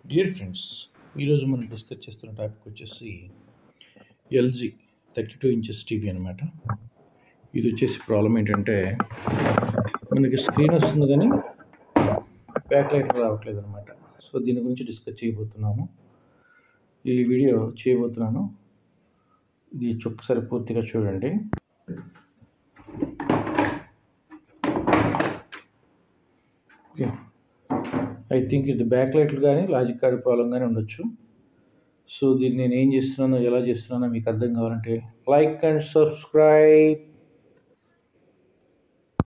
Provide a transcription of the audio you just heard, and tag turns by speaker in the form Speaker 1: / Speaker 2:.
Speaker 1: Dear friends, ఈరోజు మనం discuss చేస్తున్న టాపిక్ వచ్చేసి ఎల్జీ 32 ఇంచెస్ టీవీ అనమాట. ఇది వచ్చేసి ప్రాబ్లం ఏంటంటే మనకి స్క్రీన్ వస్తుంది కానీ బ్యాక్ లైట్ రావట్లేదు అనమాట. సో దీని గురించి డిస్కస్ చేయబోతున్నాము. ఈ వీడియో చేయబోతున్నాను. ఇది ఒక్కసారి పూర్తిగా చూడండి. ఓకే, ఐ థింక్ ఇది బ్యాక్ లైట్లు కానీ లాజిక్ కార్డ్ ప్రాబ్లం కానీ ఉండొచ్చు. సో దీన్ని నేను ఏం చేస్తున్నానో ఎలా చేస్తున్నానో మీకు అర్థం కావాలంటే లైక్ అండ్ సబ్స్క్రైబ్.